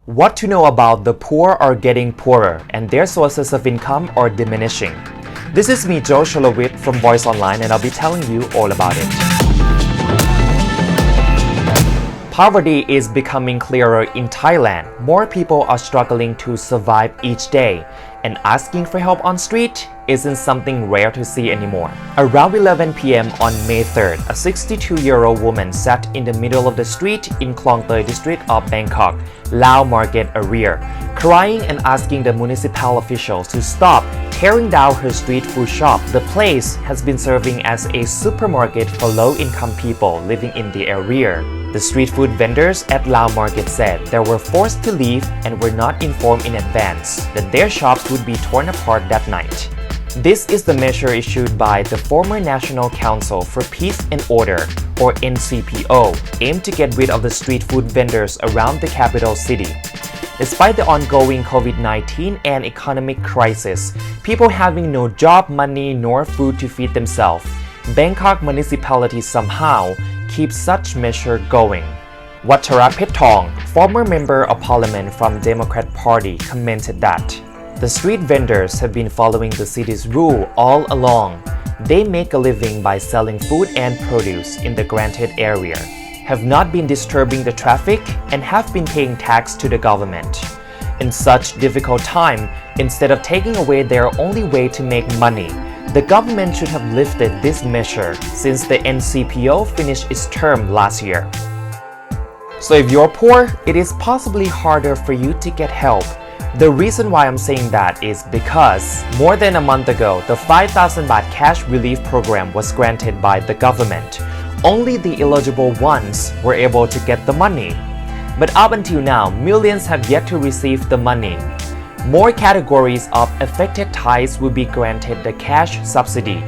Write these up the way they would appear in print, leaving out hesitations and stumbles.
What to know about the poor are getting poorer and their sources of income are diminishing. This is me, Joe Sholowit from Voice Online, and I'll be telling you all about it. Poverty is becoming clearer in Thailand. More people are struggling to survive each day, and asking for help on street isn't something rare to see anymore. Around 11 p.m. on May 3rd, a 62-year-old woman sat in the middle of the street in Klong Toei district of Bangkok, Lao Market area, crying and asking the municipal officials to stop tearing down her street food shop. The place has been serving as a supermarket for low-income people living in the area. The street food vendors at Lao Market said they were forced to leave and were not informed in advance that their shops would be torn apart that night. This is the measure issued by the former National Council for Peace and Order, or NCPO, aimed to get rid of the street food vendors around the capital city. Despite the ongoing COVID-19 and economic crisis, people having no job, money, nor food to feed themselves, Bangkok municipality somehow keeps such measure going. Wattarapittong, former member of parliament from Democrat Party, commented that the street vendors have been following the city's rule all along. They make a living by selling food and produce in the granted area, have not been disturbing the traffic, and have been paying tax to the government. In such difficult time, instead of taking away their only way to make money, the government should have lifted this measure since the NCPO finished its term last year. So if you're poor, it is possibly harder for you to get help. The reason why I'm saying that is because more than a month ago, the 5,000 baht cash relief program was granted by the government. Only the eligible ones were able to get the money. But up until now, millions have yet to receive the money. More categories of affected Thais will be granted the cash subsidy.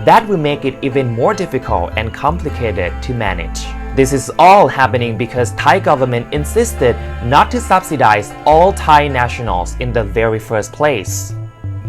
That will make it even more difficult and complicated to manage. This is all happening because Thai government insisted not to subsidize all Thai nationals in the very first place.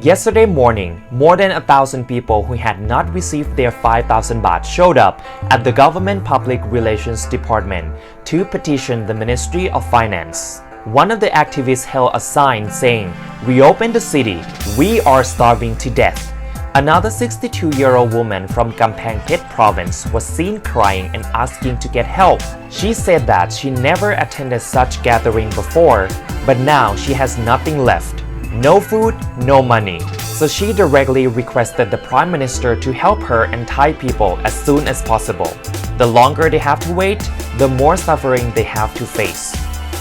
Yesterday morning, more than 1,000 people who had not received their 5,000 baht showed up at the Government Public Relations Department to petition the Ministry of Finance. One of the activists held a sign saying, "Reopen the city, we are starving to death." Another 62-year-old woman from Kamphaeng Phet province was seen crying and asking to get help. She said that she never attended such gathering before, but now she has nothing left. No food, no money. So she directly requested the Prime Minister to help her and Thai people as soon as possible. The longer they have to wait, the more suffering they have to face.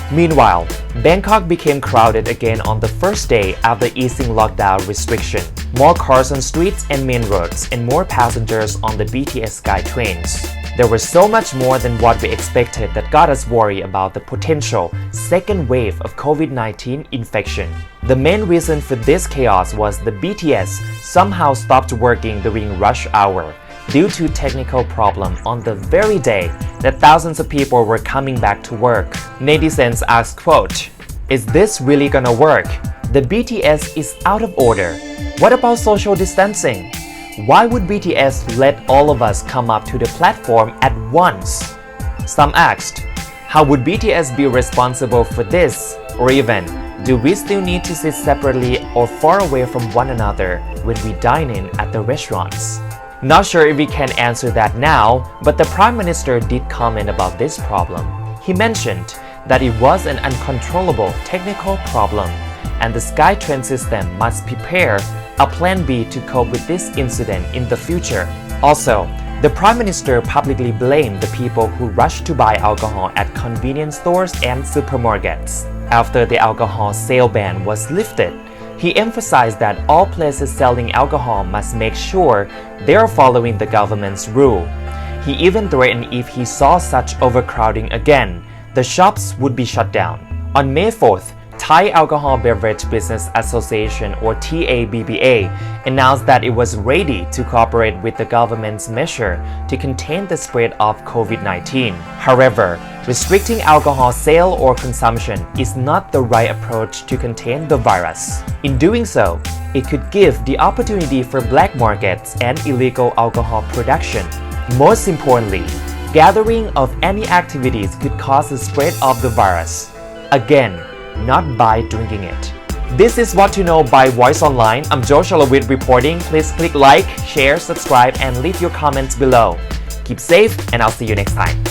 Meanwhile, Bangkok became crowded again on the first day after easing lockdown restriction. More cars on streets and main roads and more passengers on the BTS Sky trains. There was so much more than what we expected that got us worried about the potential second wave of COVID-19 infection. The main reason for this chaos was the BTS somehow stopped working during rush hour due to technical problem on the very day that thousands of people were coming back to work. Netizens asked, quote, "Is this really gonna work? The BTS is out of order. What about social distancing? Why would BTS let all of us come up to the platform at once?" Some asked, how would BTS be responsible for this? Or even, do we still need to sit separately or far away from one another when we dine in at the restaurants? Not sure if we can answer that now, but the Prime Minister did comment about this problem. He mentioned that it was an uncontrollable technical problem and the SkyTrain system must prepare a plan B to cope with this incident in the future. Also, the Prime Minister publicly blamed the people who rushed to buy alcohol at convenience stores and supermarkets. After the alcohol sale ban was lifted, he emphasized that all places selling alcohol must make sure they are following the government's rule. He even threatened if he saw such overcrowding again, the shops would be shut down. On May 4th, Thai Alcohol Beverage Business Association, or TABBA, announced that it was ready to cooperate with the government's measure to contain the spread of COVID-19. However, restricting alcohol sale or consumption is not the right approach to contain the virus. In doing so, it could give the opportunity for black markets and illegal alcohol production. Most importantly, gathering of any activities could cause the spread of the virus. Again, not by drinking it. This is What to Know by Voice Online. I'm Joe Shalawit reporting. Please click like, share, subscribe, and leave your comments below. Keep safe, and I'll see you next time.